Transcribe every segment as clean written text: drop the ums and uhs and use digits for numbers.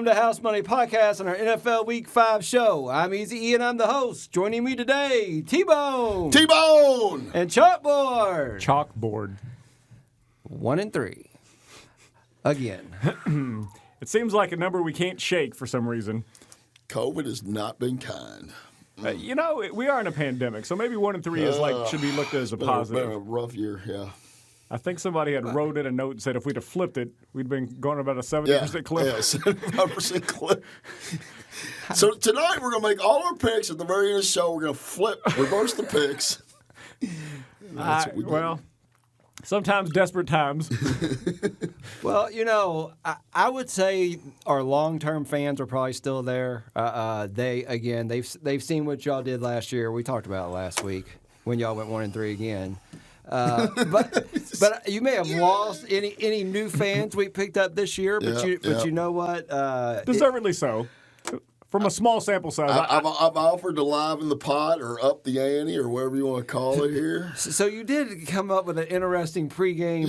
Welcome to House Money Podcast on our NFL Week 5 show. I'm Easy E and I'm the host. Joining me today, T-Bone. T-Bone! And Chalkboard. Chalkboard. 1-3. Again. It seems like a number we can't shake for some reason. COVID has not been kind. We are in a pandemic, so maybe 1-3 should be looked at as a positive. Been a rough year, yeah. I think somebody had wrote in a note and said if we'd have flipped it, we'd been going about a 70% clip. Yeah, 75% clip. So tonight we're going to make all our picks at the very end of the show. We're going to reverse the picks. That's what we do. Sometimes desperate times. Well, I would say our long-term fans are probably still there. They've seen what y'all did last year. We talked about it last week when y'all went 1-3 again. But you may have lost any new fans we picked up this year. But you know what? Deservedly so. From a small sample size. I've offered to liven the pot or up the ante or whatever you want to call it here. So you did come up with an interesting pregame,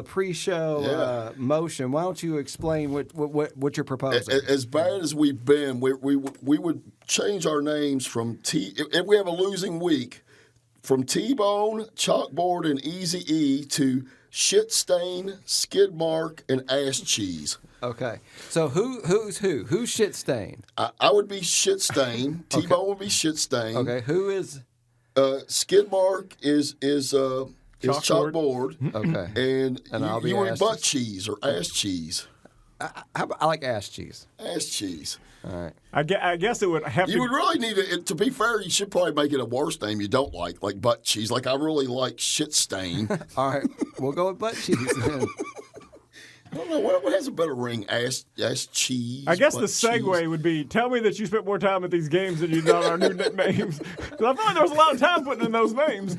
pre-show motion. Why don't you explain what you're proposing? As bad as we've been, we would change our names from if we have a losing week, from T-Bone, Chalkboard, and Easy E to Shit Stain, Skid Mark, and Ass Cheese. Okay. So who's who? Who's Shit Stain? I would be Shit Stain. Okay. T-Bone would be Shit Stain. Okay. Who is? Skid Mark is Chalkboard. Okay. And I'll be you would Ass butt cheese or Ass Cheese. I like Ass Cheese. Ass Cheese. All right. I guess it would have to. You would really need it. To be fair, you should probably make it a worse name you don't like butt cheese. Like I really like Shit Stain. All right. We'll go with butt cheese then. I don't know what has a better ring, ass cheese. I guess the segue would be: tell me that you spent more time at these games than you did on our new nicknames. Because I feel like there was a lot of time putting in those names.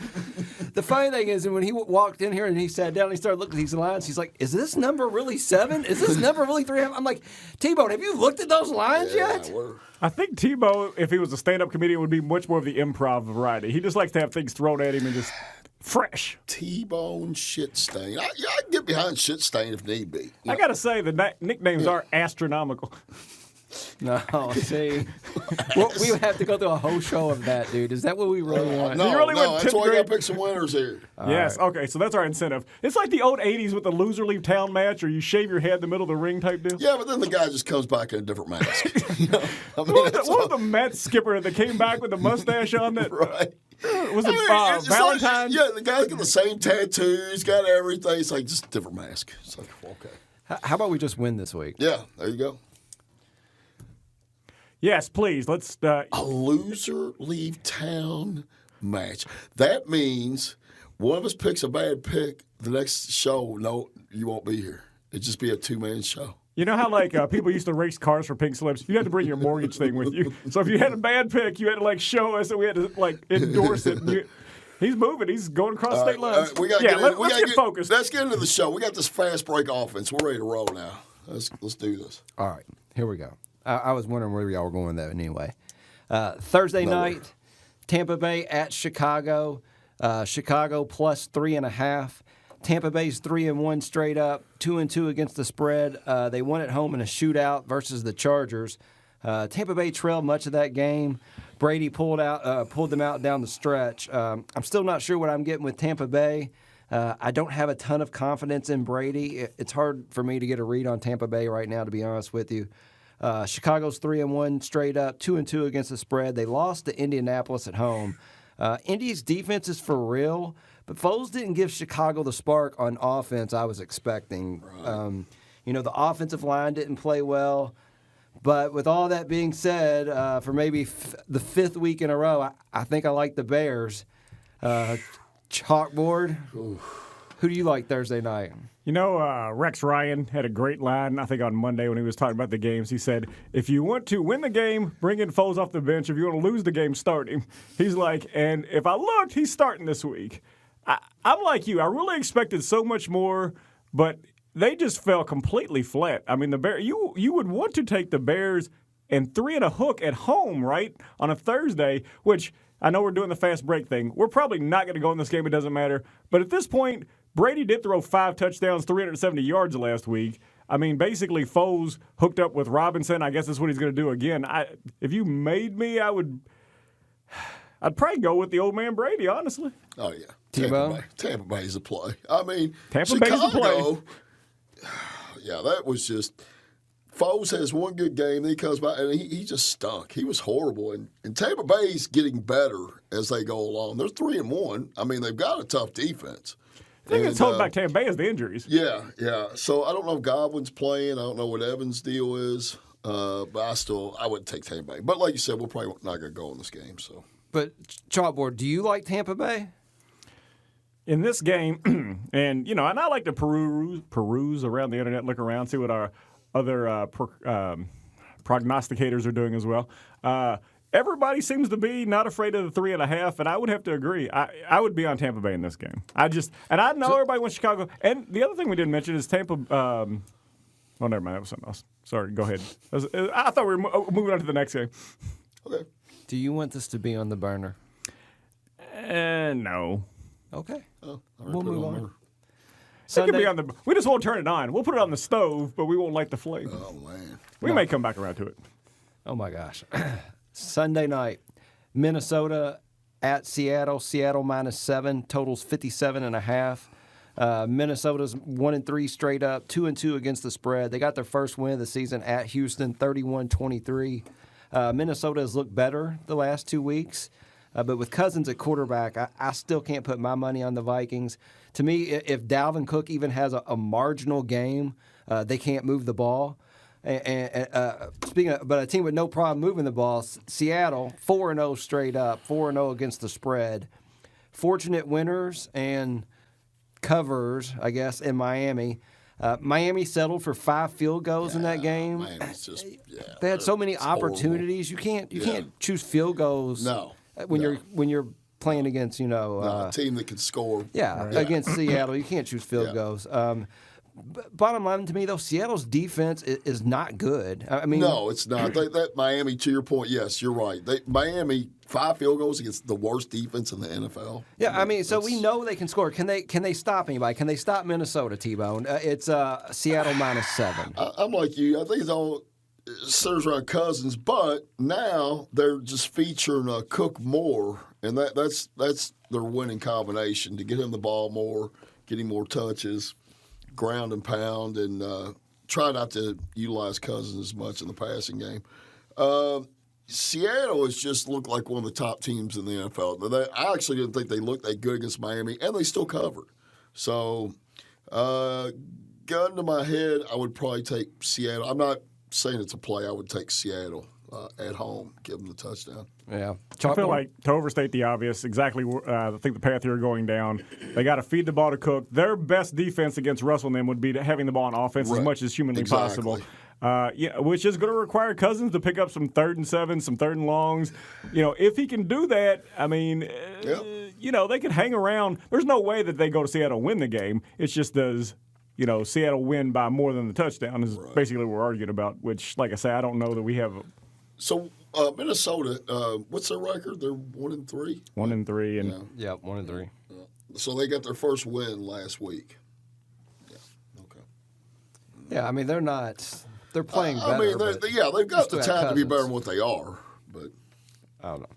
The funny thing is, when he walked in here and he sat down and he started looking at these lines, he's like, "Is this number really 7? Is this number really 3?" I'm like, "T-Bone, have you looked at those lines yet?" I think T-Bone, if he was a stand-up comedian, would be much more of the improv variety. He just likes to have things thrown at him and just fresh. T-Bone Shit Stain. I can get behind Shit Stain if need be. I got to say, the nicknames are astronomical. No, see, we would have to go through a whole show of that, dude. Is that what we really want? No, that's why I got to pick some winners here. Yes, right. Okay, so that's our incentive. It's like the old 80s with the loser leave town match, or you shave your head in the middle of the ring type deal. Yeah, but then the guy just comes back in a different mask. What was the Mets skipper that came back with the mustache on that? Right. Was it Valentine? Like, the guy's got the same tattoos, got everything. It's like just a different mask. It's like, okay. How about we just win this week? Yeah, there you go. Yes, please. Let's. A loser leave town match. That means one of us picks a bad pick. The next show, no, you won't be here. It'd just be a 2-man show. You know how people used to race cars for pink slips? You had to bring your mortgage thing with you. So if you had a bad pick, you had to show us, and we had to endorse it. He's moving. He's going across state lines. Let's get focused. Let's get into the show. We got this fast break offense. We're ready to roll now. Let's do this. All right, here we go. I was wondering where y'all were going with that anyway. Thursday night, Tampa Bay at Chicago. Chicago plus 3.5. Tampa Bay's 3-1 straight up, 2-2 against the spread. They won at home in a shootout versus the Chargers. Tampa Bay trailed much of that game. Brady pulled them out down the stretch. I'm still not sure what I'm getting with Tampa Bay. I don't have a ton of confidence in Brady. It's hard for me to get a read on Tampa Bay right now, to be honest with you. Chicago's 3-1 straight up, 2-2 against the spread. They lost to Indianapolis at home. Indy's defense is for real, but Foles didn't give Chicago the spark on offense I was expecting. Right. The offensive line didn't play well. But with all that being said, for maybe the 5th week in a row, I think I like the Bears. Chalkboard, who do you like Thursday night? Rex Ryan had a great line, I think, on Monday when he was talking about the games. He said, if you want to win the game, bring in Foles off the bench. If you want to lose the game, start him. He's like, and if I looked, he's starting this week. I'm like you. I really expected so much more, but they just fell completely flat. I mean, the Bears, you would want to take the Bears and 3 and a hook at home, right, on a Thursday, which I know we're doing the fast break thing. We're probably not going to go in this game. It doesn't matter. But at this point, Brady did throw 5 touchdowns, 370 yards last week. I mean, basically, Foles hooked up with Robinson. I guess that's what he's going to do again. If you made me, I'd probably go with the old man Brady, honestly. Oh, yeah. T-Bone? Tampa Bay's a play. I mean, Tampa Bay's a play. Yeah, that was just – Foles has one good game, then he comes back, and he just stunk. He was horrible. And Tampa Bay's getting better as they go along. They're 3-1. I mean, they've got a tough defense. I think it's holding back Tampa Bay is the injuries. Yeah. So I don't know if Godwin's playing. I don't know what Evans' deal is. But I wouldn't take Tampa Bay. But like you said, we're probably not going to go in this game. So. But, Chalkboard, do you like Tampa Bay? In this game, and I like to peruse around the internet, look around, see what our other prognosticators are doing as well. Everybody seems to be not afraid of the 3.5, and I would have to agree. I would be on Tampa Bay in this game. I know everybody wants Chicago. And the other thing we didn't mention is Tampa. Well, never mind. That was something else. Sorry. Go ahead. I thought we were moving on to the next game. Okay. Do you want this to be on the burner? No. Okay. Oh, We'll move on. It could be on the. We just won't turn it on. We'll put it on the stove, but we won't light the flame. Oh, man. We may come back around to it. Oh, my gosh. Sunday night, Minnesota at Seattle. Seattle -7, totals 57.5. Minnesota's 1-3 straight up, 2-2 against the spread. They got their first win of the season at Houston, 31-23. Minnesota has looked better the last 2 weeks, but with Cousins at quarterback, I still can't put my money on the Vikings. To me, if Dalvin Cook even has a marginal game, they can't move the ball. And but a team with no problem moving the ball, Seattle 4-0 straight up, 4-0 against the spread. Fortunate winners and covers, I guess, in Miami. Miami settled for 5 field goals in that game. Miami's just they had so many horrible. opportunities. You can't choose field goals. No. When you're playing against a team that can score. Against Seattle, you can't choose field goals. Bottom line to me, though, Seattle's defense is not good. I mean, no, it's not. That Miami, to your point, yes, you're right. Miami 5 field goals against the worst defense in the NFL. Yeah, I mean, so we know they can score. Can they stop anybody? Can they stop Minnesota, T-Bone? It's Seattle -7. I'm like you. I think it's all centers around Cousins, but now they're just featuring Cook more, and that's their winning combination to get him the ball more, get him more touches, ground and pound, and try not to utilize Cousins as much in the passing game. Seattle has just looked like one of the top teams in the NFL. I actually didn't think they looked that good against Miami, and they still covered. So, gun to my head, I would probably take Seattle. I'm not saying it's a play. I would take Seattle at home, give them the touchdown. Yeah. I feel like, to overstate the obvious, exactly I think the path you're going down, they got to feed the ball to Cook. Their best defense against Russell and them would be having the ball on offense as much as humanly possible. Which is going to require Cousins to pick up some 3rd and 7, some 3rd and longs. If he can do that, I mean, they could hang around. There's no way that they go to Seattle and win the game. It's just does Seattle win by more than the touchdown is basically what we're arguing about, which, like I say, I don't know that we have. So, Minnesota, what's their record? They're 1-3? 1-3. And yeah, 1-3. So they got their first win last week. Yeah, okay. Yeah, I mean, they're playing better. I mean, they've got the talent to be better than Cousins. what they are, but. I don't know.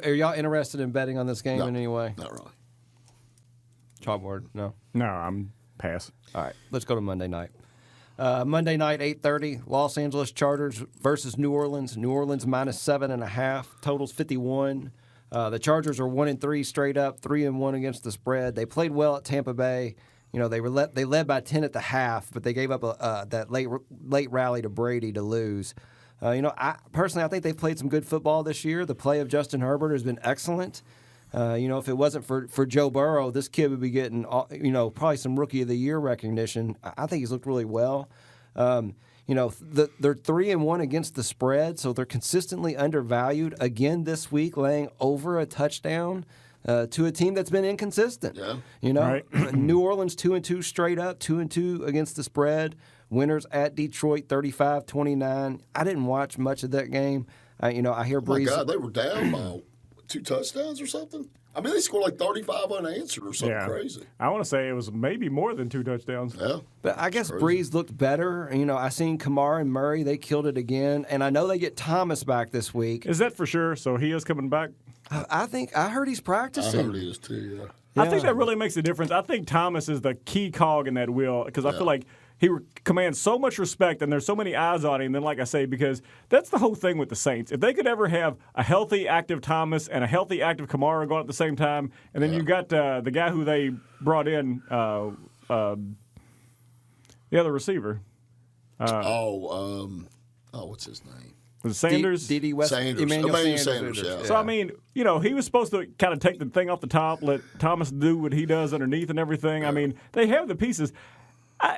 Are y'all interested in betting on this game in any way? Not really. Chalkboard? No? No, I'm pass. All right, let's go to Monday night. Monday night, 8:30, Los Angeles Chargers versus New Orleans. New Orleans -7.5, totals 51. The Chargers are 1-3 straight up, 3-1 against the spread. They played well at Tampa Bay. They led by 10 at the half, but they gave up that late rally to Brady to lose. I think they've played some good football this year. The play of Justin Herbert has been excellent. If it wasn't for Joe Burrow, this kid would be getting, probably some Rookie of the Year recognition. I think he's looked really well. They're 3-1 against the spread, so they're consistently undervalued. Again this week, laying over a touchdown to a team that's been inconsistent. Yeah. New Orleans 2-2 straight up, 2-2 against the spread. Winners at Detroit 35-29. I didn't watch much of that game. I hear Breeze. Oh my God, they were down by 2 touchdowns or something? I mean, they scored like 35 unanswered or something crazy. I want to say it was maybe more than 2 touchdowns. Yeah. But I guess Breeze looked better. I seen Kamara and Murray. They killed it again. And I know they get Thomas back this week. Is that for sure? So he is coming back? I heard he's practicing. I heard he is too, yeah. I think that really makes a difference. I think Thomas is the key cog in that wheel because I feel like he commands so much respect and there's so many eyes on him. And then, like I say, because that's the whole thing with the Saints. If they could ever have a healthy, active Thomas and a healthy, active Kamara going at the same time, and then you got the guy who they brought in, the other receiver. What's his name? Was it Sanders? D.D. West. Sanders. Emmanuel Sanders, yeah. So, I mean, he was supposed to kind of take the thing off the top, let Thomas do what he does underneath and everything. I mean, they have the pieces.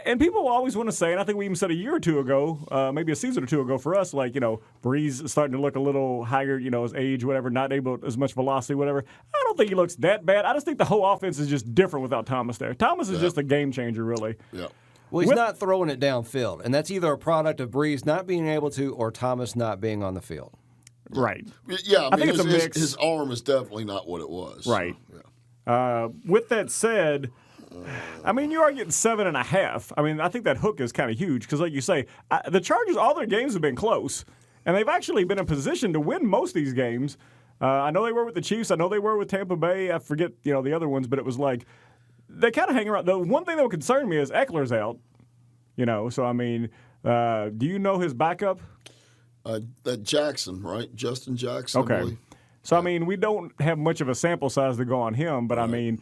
And people always want to say, and I think we even said a year or two ago, maybe a season or two ago for us, like, Breeze is starting to look a little higher, his age, whatever, not able as much velocity, whatever. I don't think he looks that bad. I just think the whole offense is just different without Thomas there. Thomas is just a game changer, really. Yeah. Well, he's not throwing it downfield, and that's either a product of Breeze not being able to or Thomas not being on the field. Right. Yeah, I mean, think it's a mix. His arm is definitely not what it was. Right. So, yeah. With that said, I mean, you are getting 7.5. I mean, I think that hook is kind of huge because, like you say, the Chargers, all their games have been close, and they've actually been in position to win most of these games. I know they were with the Chiefs. I know they were with Tampa Bay. I forget, the other ones, but it was like they kind of hang around. The one thing that would concern me is Eckler's out. So I mean, do you know his backup? That Jackson, right? Justin Jackson. Okay. I believe. So I mean, we don't have much of a sample size to go on him, but I mean,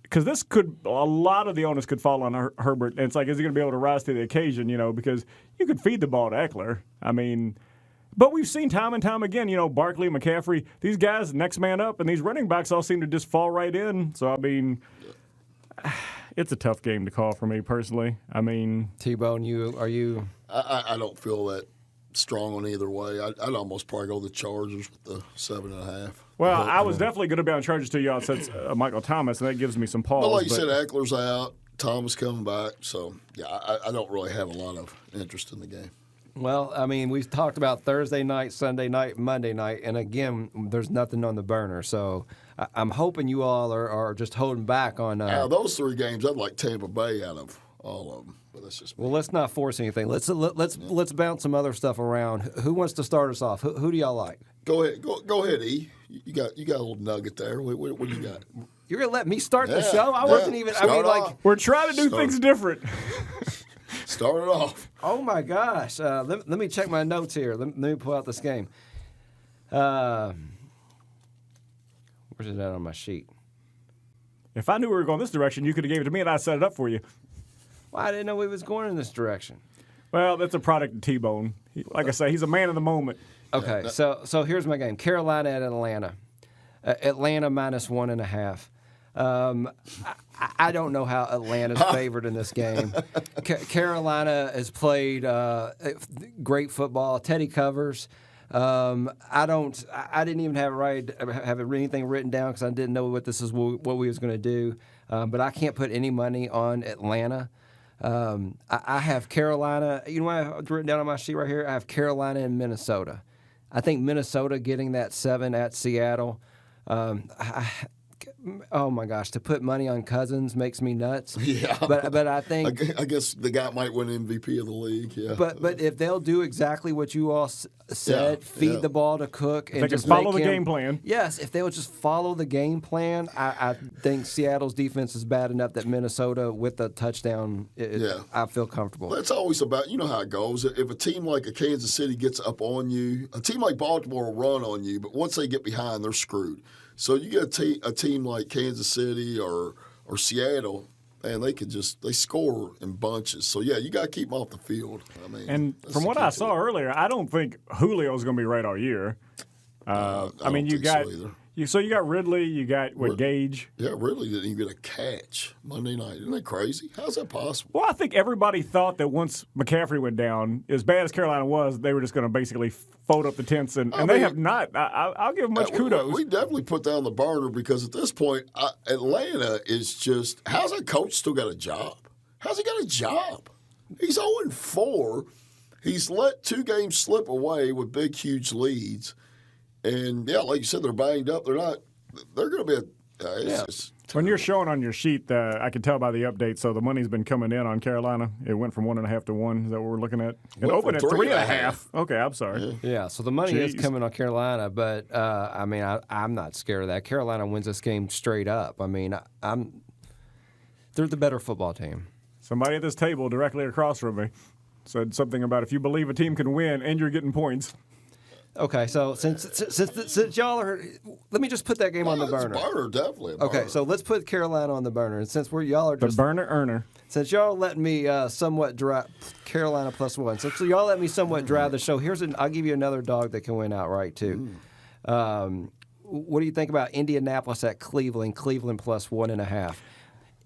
because a lot of the onus could fall on Herbert. And it's like, is he going to be able to rise to the occasion? Because you could feed the ball to Eckler. I mean, but we've seen time and time again, Barkley, McCaffrey, these guys, next man up, and these running backs all seem to just fall right in. So I mean. It's a tough game to call for me personally. I mean, T-Bone, are you? I don't feel that strong on either way. I'd almost probably go the Chargers with the 7.5. Well, I was definitely going to be on Chargers till y'all said Michael Thomas, and that gives me some pause. But like you said, Eckler's out, Thomas coming back, so yeah, I don't really have a lot of interest in the game. Well, I mean, we've talked about Thursday night, Sunday night, Monday night, and again, there's nothing on the burner. So I'm hoping you all are just holding back on. Out of those 3 games, I'd like Tampa Bay out of all of them. But that's just me. Well, let's not force anything. Let's bounce some other stuff around. Who wants to start us off? Who do y'all like? Go ahead, E. You got a little nugget there. What do you got? You're gonna let me start the show? I wasn't even. I mean, like we're trying to do things different. Start it off. Oh my gosh! Let me check my notes here. Let me pull out this game. Where's it at on my sheet? If I knew we were going this direction, you could have gave it to me and I set it up for you. Well, I didn't know we was going in this direction. Well, that's a product of T-Bone. Like I say, he's a man of the moment. Okay, so here's my game: Carolina at Atlanta. Atlanta minus 1.5. I don't know how Atlanta's favored in this game. Carolina has played great football. Teddy covers. I didn't even have anything written down because I didn't know what we was going to do. But I can't put any money on Atlanta. I have Carolina. You know what I've written down on my sheet right here? I have Carolina and Minnesota. I think Minnesota getting that 7 at Seattle. Oh my gosh! To put money on Cousins makes me nuts. Yeah, but I think I guess the guy might win MVP of the league. Yeah, but if they'll do exactly what you all said, feed the ball to Cook and they just can follow make the him, game plan. Yes, if they'll just follow the game plan, I think Seattle's defense is bad enough that Minnesota with a touchdown, I feel comfortable. That's always about how it goes. If a team like a Kansas City gets up on you, a team like Baltimore will run on you, but once they get behind, they're screwed. So you get a team like Kansas City or Seattle, and they score in bunches. So yeah, you got to keep them off the field. I mean, and from what I saw earlier, I don't think Julio's going to be right all year. I mean, you got you got Ridley, you got Gage. Yeah, Ridley didn't even get a catch Monday night. Isn't that crazy? How's that possible? Well, I think everybody thought that once McCaffrey went down, as bad as Carolina was, they were just going to basically fold up the tents, and they have not. I'll give them much kudos. We definitely put that on the burner because at this point, Atlanta is just. How's that coach still got a job? How's he got a job? He's 0-4. He's let 2 games slip away with big, huge leads. And yeah, like you said, they're banged up. They're not. They're going to be. It's When you're showing on your sheet, I can tell by the update. So the money's been coming in on Carolina. It went from 1.5 to 1. Is that what we're looking at? It Went opened at from 3.5. Okay, I'm sorry. Yeah, so the money is Jeez. coming on Carolina, but I mean, I'm not scared of that. Carolina wins this game straight up. I mean, they're the better football team. Somebody at this table directly across from me said something about if you believe a team can win and you're getting points. Okay, so since y'all are, let me just put that game on the burner. Burner, definitely. A burner. Okay, so let's put Carolina on the burner, and since y'all are The just burner earner. since y'all letting me somewhat drive Carolina +1, so y'all let me somewhat drive the show. I'll give you another dog that can win outright too. What do you think about Indianapolis at Cleveland? Cleveland +1.5.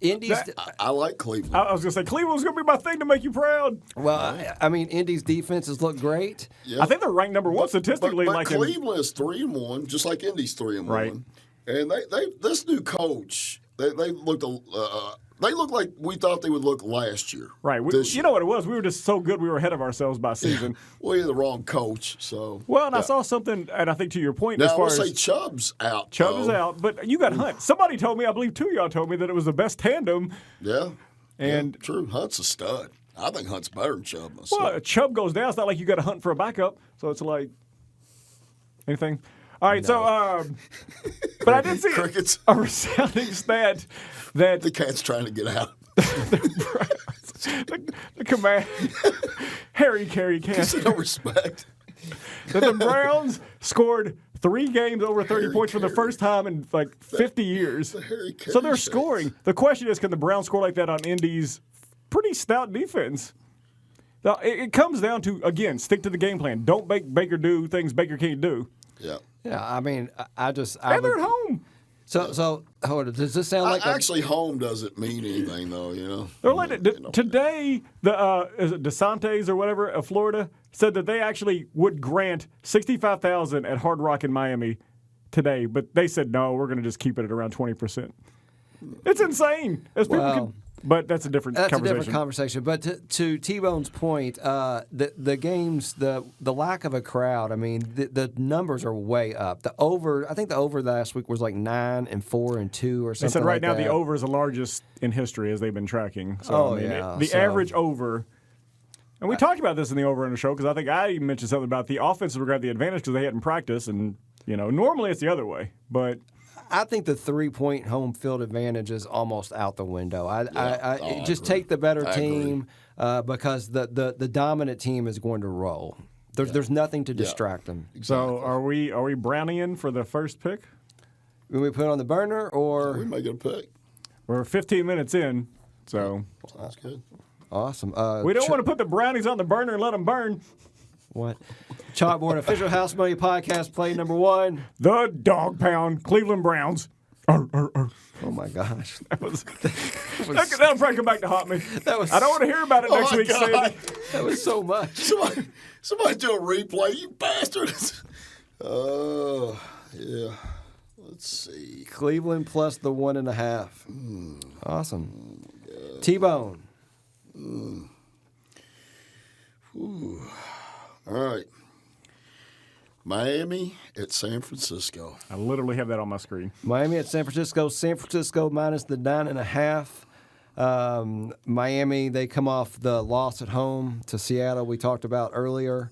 Indy's. I like Cleveland. I was going to say, Cleveland's going to be my thing to make you proud. Well, I mean, Indy's defenses look great. Yeah. I think they're ranked number one statistically. But like Cleveland is 3-1, just like Indy's 3-1. Right. And they this new coach, they looked they look like we thought they would look last year. Right. This You year. know what it was? We were just so good we were ahead of ourselves by season. Well, you're the wrong coach. So Well, and I yeah. saw something, and I think to your point, Now as I far will say as Chubb's out. Chubb is out, but you got Hunt. Somebody told me, I believe two of y'all told me, that it was the best tandem. Yeah. And- yeah, true. Hunt's a stud. I think Hunt's better than Chubb myself. Well, Chubb goes down. It's not like you got to hunt for a backup. So it's like anything. All right, so but I did see Crickets. a resounding stat that The cat's trying to get out. the command Harry Carey can't. No respect. That the Browns scored 3 games over 30 Harry points for the Carey. first time in like 50 years. Harry So they're Carey scoring. The question is, can the Browns score like that on Indy's pretty stout defense? Now, it comes down to, again, stick to the game plan. Don't make Baker do things Baker can't do. Yeah. Yeah, I mean, I And they're at home. So hold on. Does this sound like Actually, home doesn't mean anything, though, you know. They're like today, the is it DeSantis or whatever of Florida said that they actually would grant $65,000 at Hard Rock in Miami today, but they said no, we're going to just keep it at around 20%. It's insane. As people Well, but that's a different That's conversation. a different conversation. But to T-Bone's point, the games, the lack of a crowd. I mean, the numbers are way up. I think the over last week was like 9 and 4 and 2 or something. They said right like now that. the over is the largest in history as they've been tracking. So, Oh, I mean, yeah, the so- average over. And we talked about this in the over under show because I think I even mentioned something about the offenses were going to have the advantage because they hadn't practiced, and normally it's the other way, but. I think the 3-point home field advantage is almost out the window. I just agree. take the better I agree. team because the dominant team is going to roll. There's nothing to distract them. So are we Brownian for the first pick? When we put it on the burner, We or may get a pick. We're 15 minutes in, so Sounds good. awesome. we don't want to put the brownies on the burner and let them burn. What? Chalkboard official House Money podcast play number 1. The Dog Pound Cleveland Browns. Arr, arr, arr. Oh my gosh. That'll probably come back to haunt me. That was- I don't want to hear about it next my week, God. Sandy. That was so much. Somebody do a replay, you bastards. Yeah. Let's see. Cleveland plus the 1.5. Awesome. T-Bone. All right. Miami at San Francisco. I literally have that on my screen. Miami at San Francisco. San Francisco minus the 9.5. Miami, they come off the loss at home to Seattle we talked about earlier.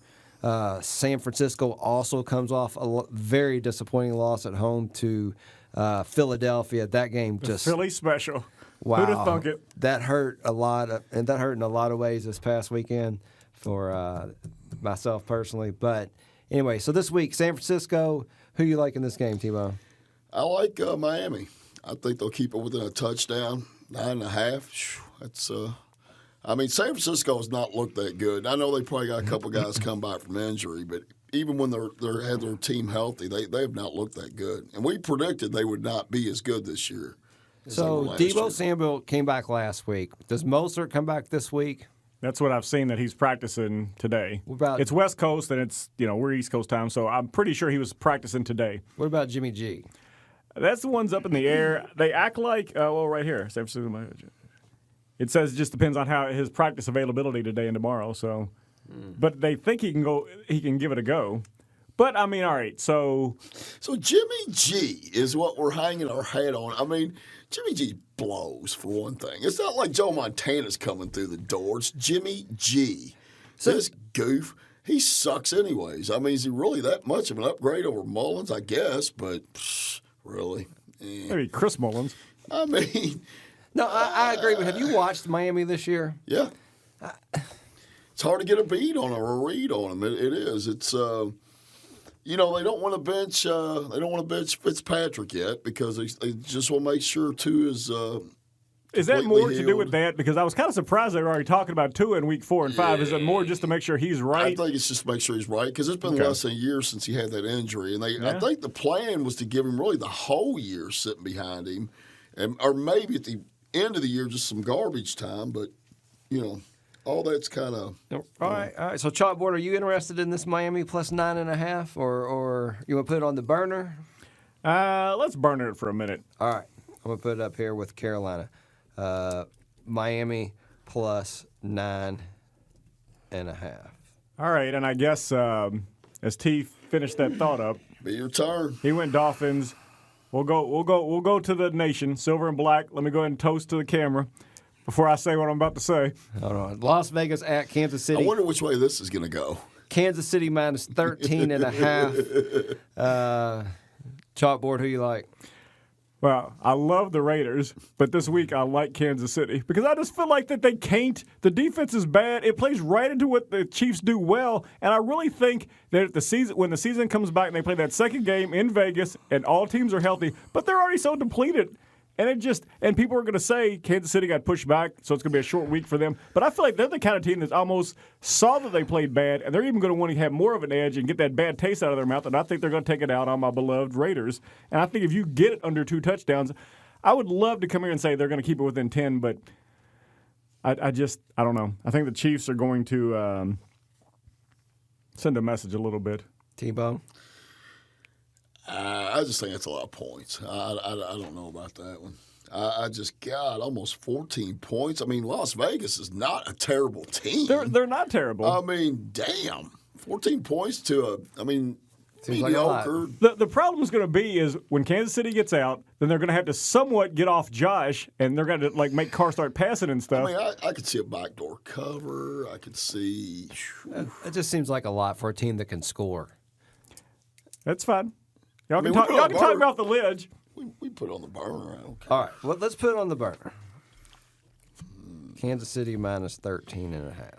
San Francisco also comes off a very disappointing loss at home to Philadelphia. That game just Philly special. wow. Who'd have thunk it? That hurt a lot, and that hurt in a lot of ways this past weekend for myself personally. But anyway, so this week, San Francisco. Who you like in this game, T-Bone? I like Miami. I think they'll keep it within a touchdown. 9.5. Phew, that's I mean, San Francisco has not looked that good. I know they probably got a couple guys come back from injury, but even when they had their team healthy, they have not looked that good. And we predicted they would not be as good this year. as they were So last Debo year. Samuel came back last week. Does Mostert come back this week? That's what I've seen that he's practicing today. What about- It's West Coast and it's we're East Coast time, so I'm pretty sure he was practicing today. What about Jimmy G? That's the ones up in the air. They act like right here, San Francisco. It says it just depends on how his practice availability today and tomorrow. So, but they think he can go. He can give it a go. But, I mean, all right, so Jimmy G is what we're hanging our hat on. I mean, Jimmy G blows, for one thing. It's not like Joe Montana's coming through the door. It's Jimmy G. This goof, he sucks anyways. I mean, is he really that much of an upgrade over Mullins? I guess, but really? maybe Chris Mullins. I mean, No, I agree. But have you watched Miami this year? yeah. It's hard to get a beat on him or a read on him. It is. It's they don't want to bench. They don't want to bench Fitzpatrick yet because they just want to make sure Tua is that more to do healed. with that? Because I was kind of surprised they were already talking about Tua in week 4 and 5. Is it more just to make sure he's right? I think it's just to make sure he's right because it's been less than a year since he had that injury, and I think the plan was to give him really the whole year sitting behind him, or maybe at the end of the year just some garbage time. But all that's kind of All right. So, Chalkboard, are you interested in this Miami plus 9.5, or you want to put it on the burner? Let's burn it for a minute. All right. I'm going to put it up here with Carolina. Miami plus 9.5. All right, and I guess as T finished that thought up, be your turn. he went Dolphins. We'll go to the nation, silver and black. Let me go ahead and toast to the camera before I say what I'm about to say. Hold on. Las Vegas at Kansas I City. wonder which way this is going to go. Kansas City minus 13.5. Chalkboard, who you like? Well, I love the Raiders, but this week I like Kansas City because I just feel like that they can't. The defense is bad. It plays right into what the Chiefs do well, and I really think that when the season comes back and they play that second game in Vegas and all teams are healthy, but they're already so depleted. And people are going to say Kansas City got pushed back, so it's going to be a short week for them. But I feel like they're the kind of team that almost saw that they played bad, and they're even going to want to have more of an edge and get that bad taste out of their mouth. And I think they're going to take it out on my beloved Raiders. And I think if you get it under 2 touchdowns, I would love to come here and say they're going to keep it within 10, but I don't know. I think the Chiefs are going to send a message a little bit. T-Bone? I just think that's a lot of points. I don't know about that one. I just got almost 14 points. I mean, Las Vegas is not a terrible team. They're not terrible. I mean, damn, 14 points to Seems like a lot. mediocre. The problem is going to be is when Kansas City gets out, then they're going to have to somewhat get off Josh, and they're going to make Carr start passing and stuff. I mean, I could see a backdoor cover. I could see. It just seems like a lot for a team that can score. That's fine. Y'all mean, can we put talk on burner. about the ledge. We put it on the burner. I don't care. All right, well, let's put it on the burner. Kansas City minus 13.5.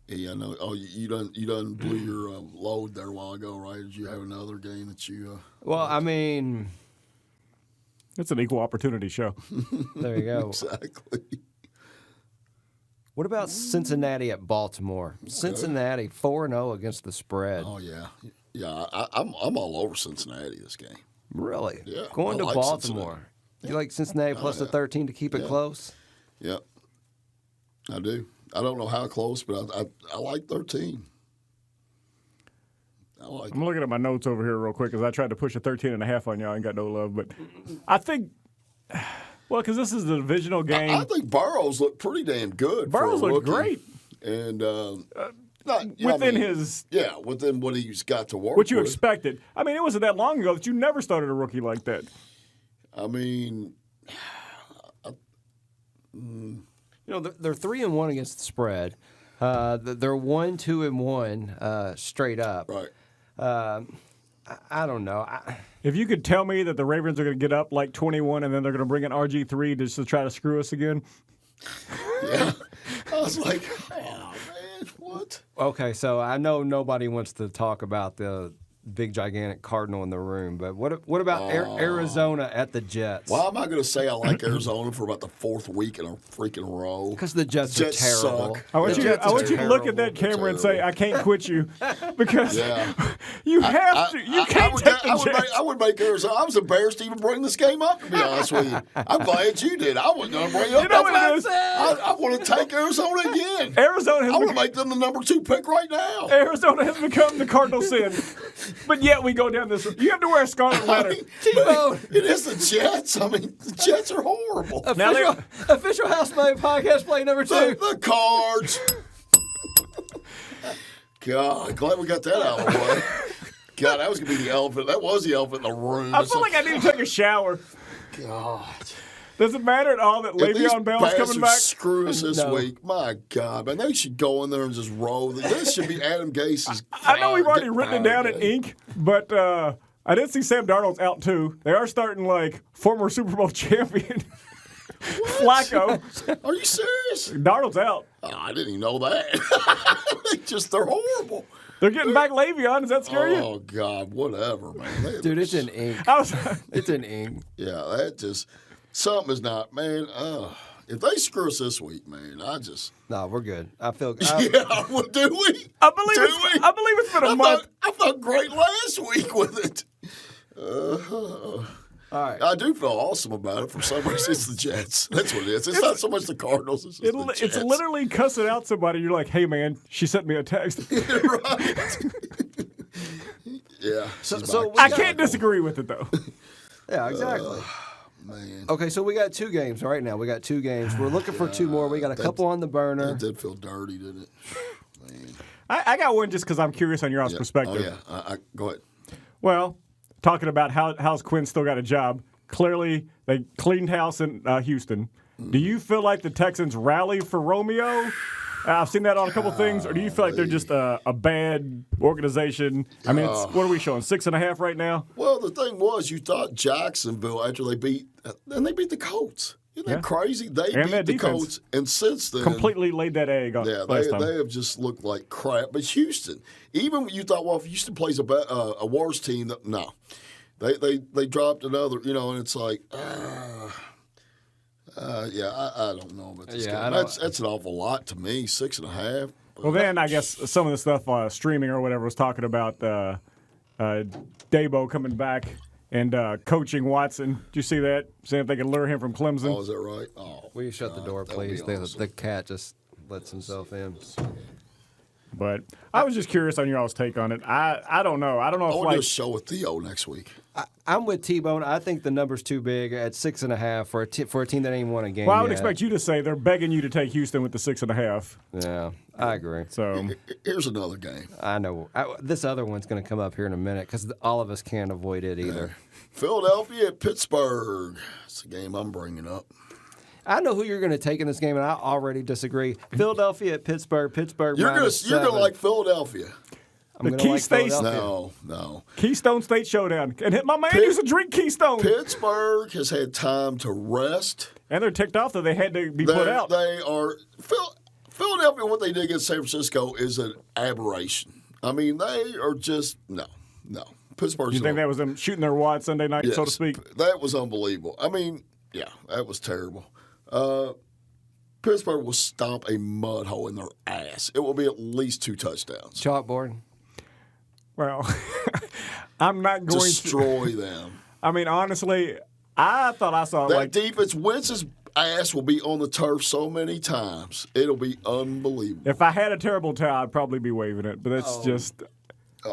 Yeah, I know. Oh, you done blew your load there a while ago, right? Did you have another game that you? Well, I mean, It's an equal opportunity show. there you go. Exactly. What about Cincinnati at Baltimore? Cincinnati 4-0 against the spread. Oh yeah, yeah. I'm all over Cincinnati this game. Really? Yeah, Going I to like Baltimore. Cincinnati. You like Cincinnati plus the 13 to keep it close? Yep, I do. I don't know how close, but I like 13. I like. I'm looking at my notes over here real quick because I tried to push a 13.5 on y'all and got no love. But I think, well, because this is the divisional game. I think Burrows looked pretty damn good. Burrows for a looked rookie. great. And Within his. Yeah, within what he's got to work What you with. expected. I mean, it wasn't that long ago that you never started a rookie like that. I mean, You know, they're 3-1 against the spread. They're 1-2-1 straight up. right. I don't know. If you could tell me that the Ravens are going to get up like 21 and then they're going to bring in RG3 just to try to screw us again. Yeah. I was like, oh, man, what? Okay, so I know nobody wants to talk about the big, gigantic Cardinal in the room, but what about Arizona at the Jets? Why am I going to say I like Arizona for about the 4th week in a freaking row? Because the Jets are terrible. suck. I want The you Jets to are look at that terrible. camera and say, I can't quit you. Because Yeah. you have to. You can't take the Jets. I would make Arizona. I was embarrassed to even bring this game up, to be honest with you. I'm glad you did. I wasn't going to bring it up. You know what it is? I want to take Arizona again. Arizona I want has, to make them the number 2 pick right now. Arizona has become the Cardinal sin. But yet we go down this. You have to wear a scarlet letter. T-Bone. It is the Jets. I mean, the Jets are horrible. Now Official Housemate podcast play number 2. The Cards. God, glad we got that out of the way. God, that was going to be the elephant. That was the elephant in the room. I feel like I need to take a shower. God. Does it matter at all that Le'Veon Bell's coming back? Screw us this week. My God, man. They should go in there and just roll. This should be Adam Gase's. I know we've already written it down in ink, but I did see Sam Darnold's out too. They are starting like former Super Bowl champion Flacco. Are you serious? Darnold's out. Oh, I didn't even know that. They're horrible. They're getting back Le'Veon. Does that scare you? Oh, God, whatever, man. Dude, it's in ink. It's in ink. Yeah, that just, something is not, man. If they screw us this week, man, No, we're good. I feel. Yeah, well, do we? I believe it's been a month. I felt great last week with it. All right. I do feel awesome about it. For some reason, it's the Jets. That's what it is. It's not so much the Cardinals. It's the Jets. It's literally cussing out somebody. You're like, hey, man, she sent me a text. Right. Yeah. So I can't disagree with it, though. Yeah, exactly. Man. Okay, so we got 2 games right now. We got 2 games. We're looking for 2 more. We got a couple on the burner. That did feel dirty, didn't it? Man. I got one just because I'm curious on your all's perspective. Oh, yeah. Go ahead. Well, talking about how's Quinn still got a job. Clearly, they cleaned house in Houston. Do you feel like the Texans rally for Romeo? I've seen that on a couple things. Or do you feel like they're just a bad organization? I mean, what are we showing, 6.5 right now? Well, the thing was, you thought Jacksonville, after they beat the Colts. Isn't that crazy? They beat the Colts, and since then completely laid that egg on last time. They have just looked like crap. But Houston, even when you thought, well, if Houston plays a worse team, no, they dropped another, and it's like, I don't know about this game. That's an awful lot to me, 6.5. Well, then I guess some of the stuff streaming or whatever was talking about Dabo coming back and coaching Watson. Did you see that? Saying if they could lure him from Clemson. Oh, is that right? Oh, will you shut the door, please? The cat just lets himself in. But I was just curious on your all's take on it. I don't know. I don't know if I want to do a show with Theo next week. I'm with T-Bone. I think the number's too big at 6.5 for a team that ain't won a game. Well, I would expect you to say they're begging you to take Houston with the 6.5. Yeah, I agree. So here's another game. I know this other one's going to come up here in a minute because all of us can't avoid it either. Philadelphia at Pittsburgh. It's a game I'm bringing up. I know who you're going to take in this game, and I already disagree. Philadelphia at Pittsburgh. Pittsburgh You're going -7. to like Philadelphia. I'm gonna like Philadelphia. No. Keystone State Showdown. And my man used to drink Keystone. Pittsburgh has had time to rest. And they're ticked off that they had to be put out. They are Philadelphia. What they did against San Francisco is an aberration. I mean, they are just no. Pittsburgh. You think that was them shooting their wad Sunday night, so to speak? That was unbelievable. I mean, yeah, that was terrible. Pittsburgh will stomp a mud hole in their ass. It will be at least 2 touchdowns. Chalkboard. Well, I'm not going destroy them. I mean, honestly, I thought I saw that defense. Wentz's ass will be on the turf so many times. It'll be unbelievable. If I had a terrible tie, I'd probably be waving it. But that's just.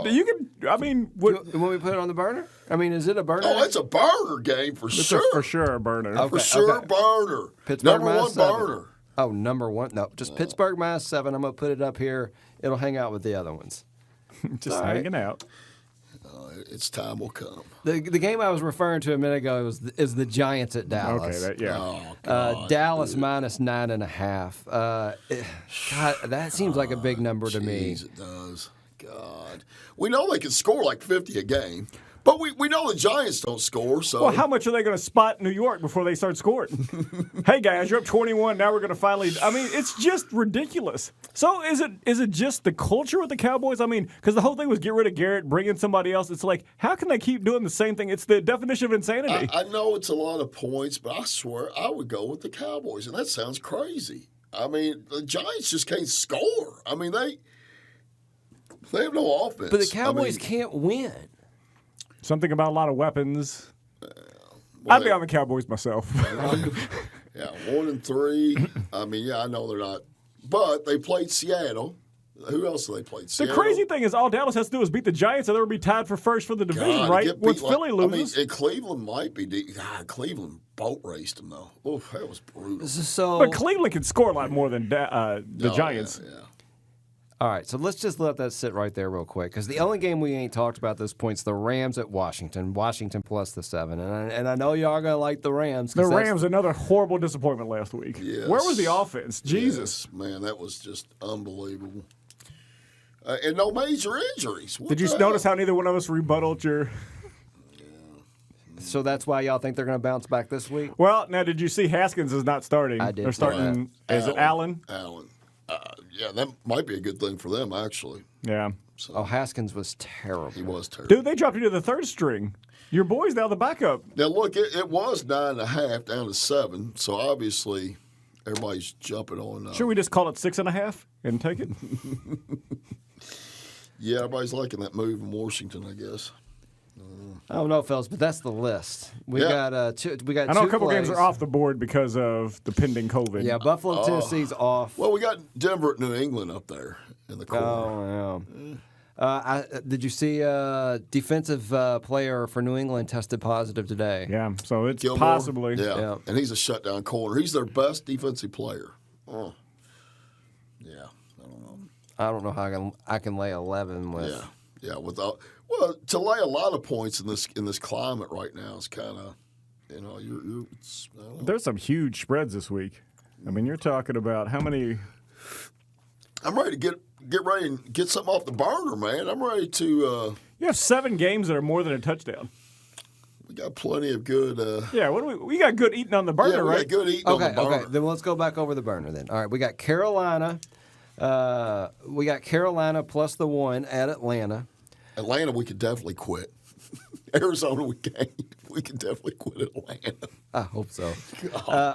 You can. I mean, when we put it on the burner? I mean, is it a burner? Oh, it's a burner game for sure. For sure, a burner. Okay, for sure, burner. Pittsburgh number one -7. burner. Oh, number one? No, just Pittsburgh -7. I'm gonna put it up here. It'll hang out with the other ones. Just hanging out. Its time will come. The game I was referring to a minute ago is the Giants at Dallas. Okay, Oh, God, Dallas -9.5. God, that seems like a big number to me. It does. God, we know they can score like 50 a game, but we know the Giants don't score. So, well, how much are they going to spot New York before they start scoring? Hey guys, you're up 21. Now we're going to finally. I mean, it's just ridiculous. So is it just the culture with the Cowboys? I mean, because the whole thing was get rid of Garrett, bring in somebody else. It's like, how can they keep doing the same thing? It's the definition of insanity. I know it's a lot of points, but I swear I would go with the Cowboys, and that sounds crazy. I mean, the Giants just can't score. I mean, they have no offense. But the Cowboys can't win. Something about a lot of weapons. I'd be on the Cowboys myself. Yeah, 1-3. I mean, yeah, I know they're not. But they played Seattle. Who else have they played? Seattle. The crazy thing is all Dallas has to do is beat the Giants, and they'll be tied for first for the division, right? Once Philly loses. I mean, Cleveland might be. God, Cleveland boat raced them, though. Oof, that was brutal. So, but Cleveland can score a lot more than the Giants. Yeah. All right, so let's just let that sit right there real quick because the only game we ain't talked about at this point is the Rams at Washington. Washington plus the 7. And I know y'all going to like the Rams. The Rams, another horrible disappointment last week. Yes. Where was the offense? Jesus. Yes, man, that was just unbelievable. And no major injuries. What Did you the notice hell? how neither one of us rebutted your... So that's why y'all think they're going to bounce back this week? Well, now, did you see Haskins is not starting? I did. They're starting, is it Allen? Allen. Yeah, that might be a good thing for them, actually. Yeah. Oh, Haskins was terrible. He was terrible. Dude, they dropped you to the third string. Your boy's now the backup. Now, look, it was 9.5 down to 7, so obviously everybody's jumping on. Should we just call it 6.5 and take it? Yeah, everybody's liking that move in Washington, I guess. I don't know, fellas, but that's the list. We Yeah. got two. We got I know two a couple games plays. are off the board because of the pending COVID. Yeah, Buffalo, Tennessee's off. Well, we got Denver at New England up there in the corner. Oh, yeah. Did you see defensive player for New England tested positive today? Yeah, so it's Gilmore. possibly. Yeah. And he's a shutdown corner. He's their best defensive player. Oh. Yeah, I don't know. I don't know how I can lay 11 with. Yeah, without to lay a lot of points in this climate right now is kind of, you're it's, I don't know. There's some huge spreads this week. I mean, you're talking about how many? I'm ready to get ready and get something off the burner, man. I'm ready to. You have 7 games that are more than a touchdown. We got plenty of good. Yeah, what do we got good eating on the burner, Yeah, we right? got good eating on the burner. Okay. Then let's go back over the burner then. All right, we got Carolina. We got Carolina plus the 1 at Atlanta. Atlanta, we could definitely quit. Arizona, we can't. We can definitely quit Atlanta. I hope so.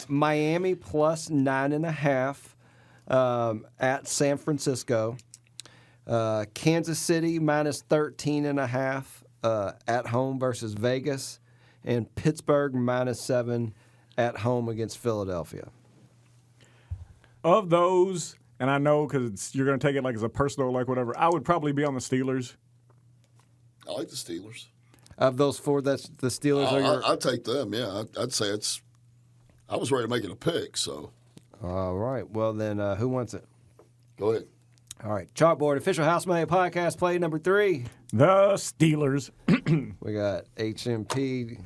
Miami plus 9.5 at San Francisco. Kansas City minus 13.5 at home versus Vegas. And Pittsburgh minus 7 at home against Philadelphia. Of those, and I know because you're going to take it like as a personal, like whatever, I would probably be on the Steelers. I like the Steelers. Of those 4, that's the Steelers are your... I'd take them, yeah. I'd say it's – I was ready to make it a pick, so. All right. Well, then who wants it? Go ahead. All right. Chalkboard, official House Money Podcast, play number 3. The Steelers. We got HMP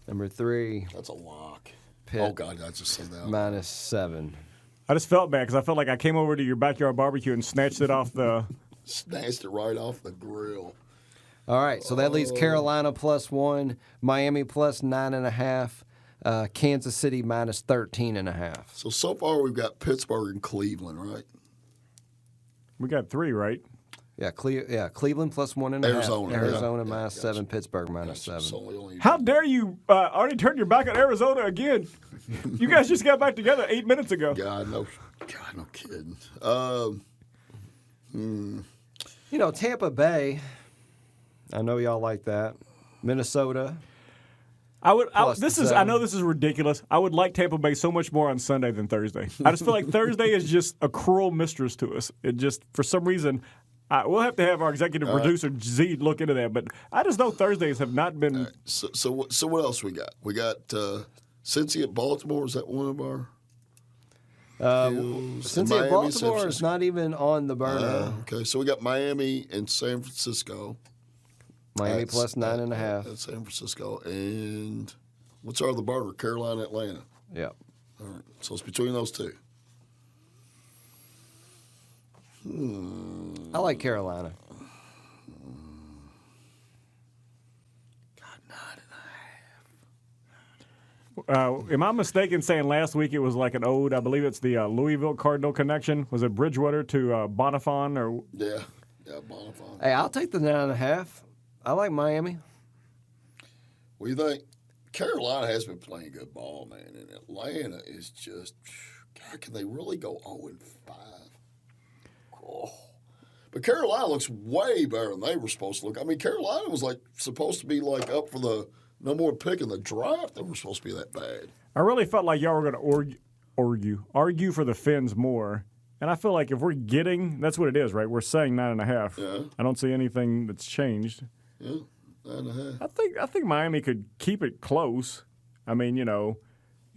number 3. That's a lock. Pitt. Oh, God, I just said that. Minus 7. I just felt bad because I felt like I came over to your backyard barbecue and snatched it off the. Snatched it right off the grill. All right, so that leaves Carolina plus 1, Miami plus 9.5, Kansas City minus 13.5. So far we've got Pittsburgh and Cleveland, right? We got 3, right? Yeah, Cleveland plus 1.5. Arizona, yeah. minus Gotcha. 7, Pittsburgh minus 7. So we only How dare you already turn your back on Arizona again? You guys just got back together 8 minutes ago. God, no kidding. You know, Tampa Bay, I know y'all like that. Minnesota. I know +7. this is ridiculous. I would like Tampa Bay so much more on Sunday than Thursday. I just feel like Thursday is just a cruel mistress to us. It just, for some reason, we'll have to have our executive producer, Z, look into that. But I just know Thursdays have not been. So what else we got? We got Cincy at Baltimore. Is that one of our? Since Miami, Baltimore San is Francisco. not even on the burner. Okay, so we got Miami and San Francisco. Miami plus 9.5. At San Francisco. And what's our other burner? Carolina, Atlanta. Yep. All right, so it's between those two. I like Carolina. Am I mistaken saying last week it was like an ode? I believe it's the Louisville Cardinal connection. Was it Bridgewater to Bonifon? Or Yeah, Bonifant. Hey, I'll take the 9.5. I like Miami. What do you think? Carolina has been playing good ball, man, and Atlanta is just, God, can they really go 0-5? Oh. But Carolina looks way better than they were supposed to look. I mean, Carolina was like supposed to be like up for the number 1 pick in the draft. They were supposed to be that bad. I really felt like y'all were going to argue for the Finns more. And I feel like if we're getting, that's what it is, right? We're saying 9.5. Yeah. I don't see anything that's changed. Yeah, 9.5. I think Miami could keep it close. I mean, it'd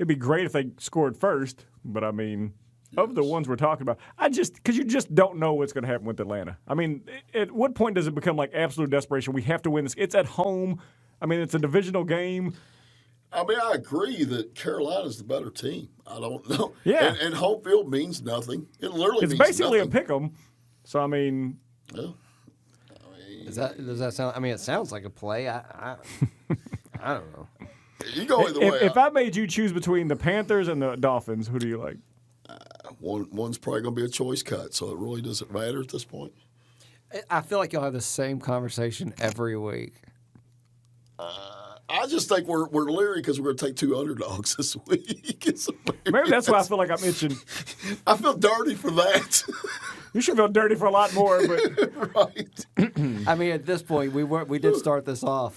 be great if they scored first, but I mean, of the ones we're talking about, because you just don't know what's going to happen with Atlanta. I mean, at what point does it become like absolute desperation? We have to win this. It's at home. I mean, it's a divisional game. I mean, I agree that Carolina's the better team. I don't know. Yeah. And home field means nothing. It literally It's means basically nothing. a pick 'em. So, I mean. Yeah. Does that sound? I mean, it sounds like a play. I don't know. You go either way. If I made you choose between the Panthers and the Dolphins, who do you like? One's probably going to be a choice cut, so it really doesn't matter at this point. I feel like you'll have the same conversation every week. I just think we're leery because we're going to take 2 underdogs this week. Maybe that's why I feel like I'm itching. I feel dirty for that. You should feel dirty for a lot more, but Right. I mean, at this point, we did start this off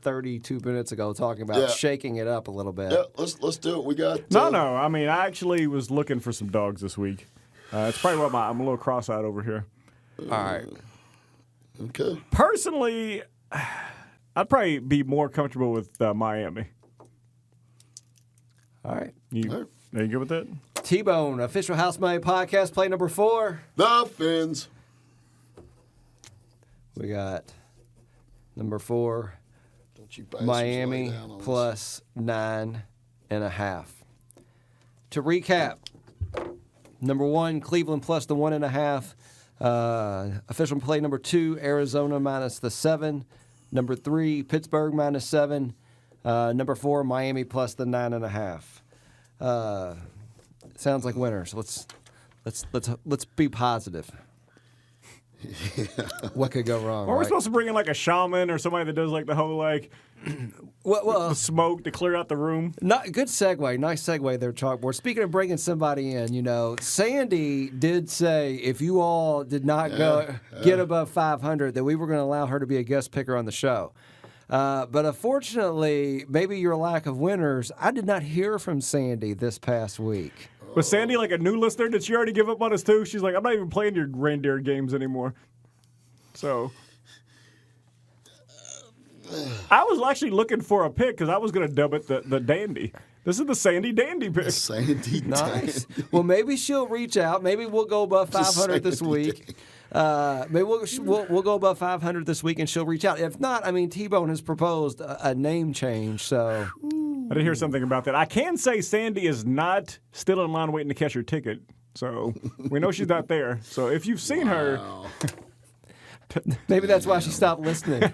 32 minutes ago talking about shaking it up a little bit. Yeah, let's do it. We got no. I mean, I actually was looking for some dogs this week. It's probably why I'm a little cross-eyed over here. All right. Okay. Personally, I'd probably be more comfortable with Miami. All right. Are you good with that? T-Bone, official House Money podcast, play number 4. The Fins. We got number 4, Don't you bastards Miami lay down on us. plus 9.5. To recap, number 1, Cleveland plus the 1.5. Official play number 2, Arizona minus the 7. Number 3, Pittsburgh minus 7. Number 4, Miami plus the 9.5. Sounds like winners. Let's be positive. What could go wrong? Are we right? supposed to bring in like a shaman or somebody that does like the whole like Well, the smoke to clear out the room? good segue. Nice segue there, Chalkboard. Speaking of bringing somebody in, Sandy did say if you all did not get above 500, that we were going to allow her to be a guest picker on the show. But unfortunately, maybe your lack of winners, I did not hear from Sandy this past week. Was Sandy like a new listener? Did she already give up on us too? She's like, I'm not even playing your reindeer games anymore. So I was actually looking for a pick because I was going to dub it the Dandy. This is the Sandy Dandy pick. Sandy Nice. Well, maybe she'll reach out. Maybe we'll go above 500 this week. Maybe we'll go above 500 this week, and she'll reach out. If not, I mean, T-Bone has proposed a name change, so. I did hear something about that. I can say Sandy is not still in line waiting to catch her ticket. So we know she's not there. So if you've seen her. Maybe that's why she stopped listening.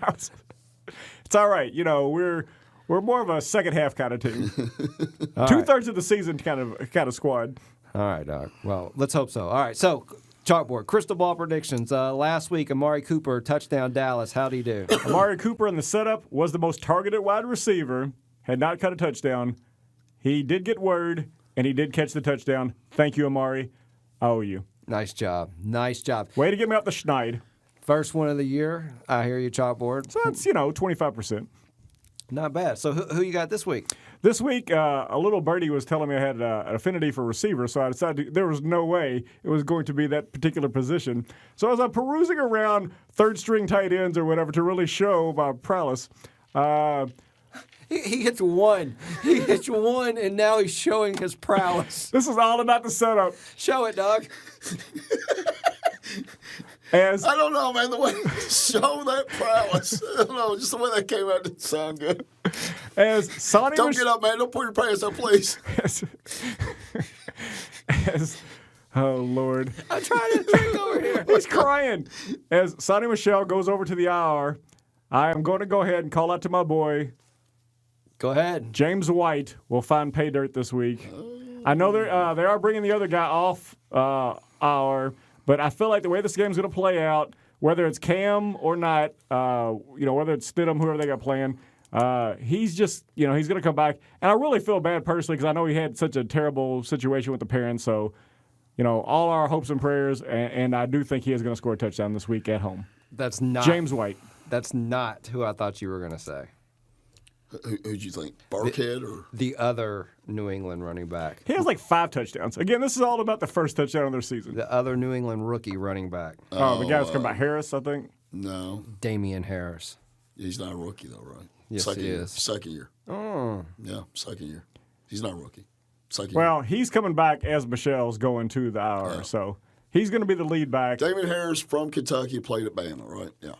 It's all right. We're more of a second half kind of team. 2/3 of the season kind of squad. All right, Doc. Well, let's hope so. All right, so chalkboard, crystal ball predictions. Last week, Amari Cooper, touchdown Dallas. How'd he do? Amari Cooper in the setup was the most targeted wide receiver, had not cut a touchdown. He did get word, and he did catch the touchdown. Thank you, Amari. I owe you. Nice job. Nice job. Way to get me off the schneid. First one of the year. I hear you, chalkboard. So that's, 25%. Not bad. So who you got this week? This week, a little birdie was telling me I had an affinity for receiver, so I decided there was no way it was going to be that particular position. So as I'm perusing around third-string tight ends or whatever to really show my prowess, He hits one. He hits one, and now he's showing his prowess. this is all about the setup. Show it, dog. I don't know, man. The way show that prowess. I don't know. Just the way that came out didn't sound good. As Sonny Don't get up, man. Don't put your pants up, please. Oh, Lord. I'm trying to drink over here. He's crying. As Sonny Michel goes over to the IR, I am going to go ahead and call out to my boy, Go ahead. James White will find pay dirt this week. I know they are bringing the other guy off but I feel like the way this game's going to play out, whether it's Cam or not, whether it's Stidham, whoever they got playing, he's just, he's going to come back. And I really feel bad personally because I know he had such a terrible situation with the parents. So, all our hopes and prayers, and I do think he is going to score a touchdown this week at home. That's not James White. That's not who I thought you were going to say. Who'd you think? Barkhead or The other New England running back. He has like 5 touchdowns. Again, this is all about the first touchdown of their season. The other New England rookie running back. The guy that's come by Harris, I think. no? Damian Harris. He's not a rookie though, right? Yes, second he year. is. Second year. Oh. Yeah, second year. He's not a rookie. Second Well, he's coming back as Michelle's going to the IR, so he's going to be the lead back. David Harris from Kentucky played at Bama, right? Yeah.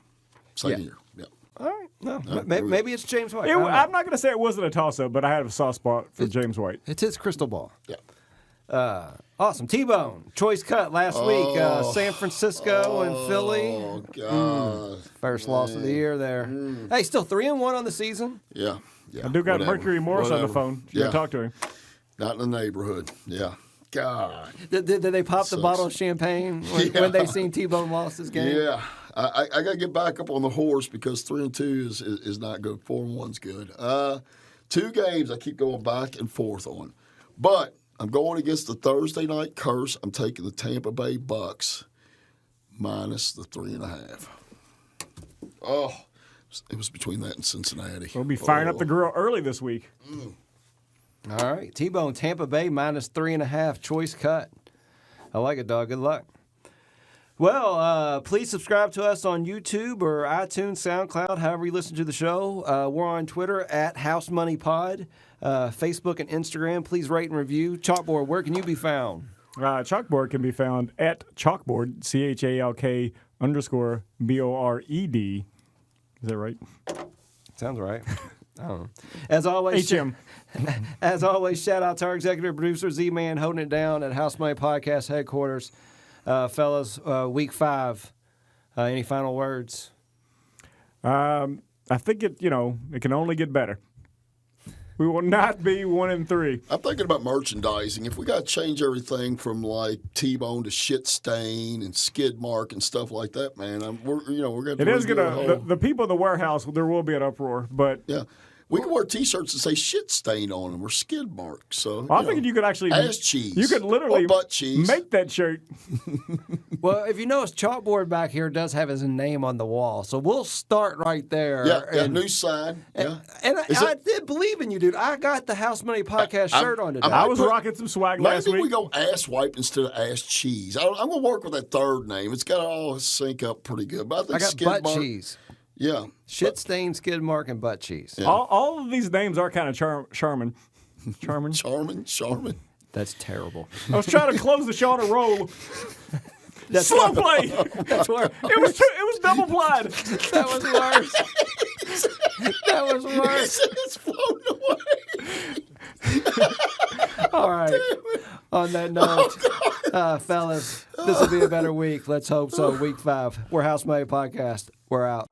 Second year. Yeah. All right. No, maybe it's James White. I'm not going to say it wasn't a toss-up, but I had a soft spot for James White. It's his crystal ball. Yeah. Awesome. T-Bone. Choice cut last week. San Francisco and Philly. Oh, God. First loss of the year there. Hey, still 3-1 on the season. Yeah. Yeah. I do got Whatever. Mercury Morris on the Whatever. phone. You can talk to him. Not in the neighborhood. Yeah. God. Did they pop the bottle of champagne when they seen T-Bone lost his game? Yeah. I got to get back up on the horse because 3-2 is not good. 4-1's good. 2 games I keep going back and forth on. But I'm going against the Thursday night curse. I'm taking the Tampa Bay Bucks minus the 3.5. Oh, it was between that and Cincinnati. We'll be firing up the grill early this week. All right. T-Bone, Tampa Bay minus 3.5. Choice cut. I like it, dog. Good luck. Well, please subscribe to us on YouTube or iTunes, SoundCloud, however you listen to the show. We're on Twitter at House Money Pod, Facebook and Instagram. Please rate and review. Chalkboard, where can you be found? Chalkboard can be found at Chalkboard, CHALK_BORED. Is that right? Sounds right. I don't know. As always, HM. As always, shout out to our executive producer, Z-Man, holding it down at House Money Podcast headquarters. Fellas, week 5. Any final words? I think it can only get better. We will not be 1-3. I'm thinking about merchandising. If we got to change everything from like T-Bone to shit stain and skid mark and stuff like that, man, we're going to. It is gonna. The people in the warehouse, there will be an uproar, but Yeah. We can wear T-shirts that say shit stain on them or skid marks. So I'm thinking you could actually ass cheese. You could literally or butt cheese. make that shirt. Well, if you notice, Chalkboard back here does have his name on the wall, so we'll start right there. Yeah, new sign. Yeah. And I did believe in you, dude. I got the House Money Podcast shirt on today. I was rocking some swag last Maybe week. we go ass wipe instead of ass cheese. I'm going to work with that third name. It's got to all sync up pretty good. But I think I got skid butt mark, cheese. Yeah. Shit stain, skid mark, and butt cheese. Yeah. All of these names are kind of charming. Charming. Charmin. That's terrible. I was trying to close the show on a roll. Slow play. That's where It was double plied. that was worse. That was worse. It's floating away. All right. On that note, fellas, this will be a better week. Let's hope so. Week 5. We're House Money Podcast. We're out.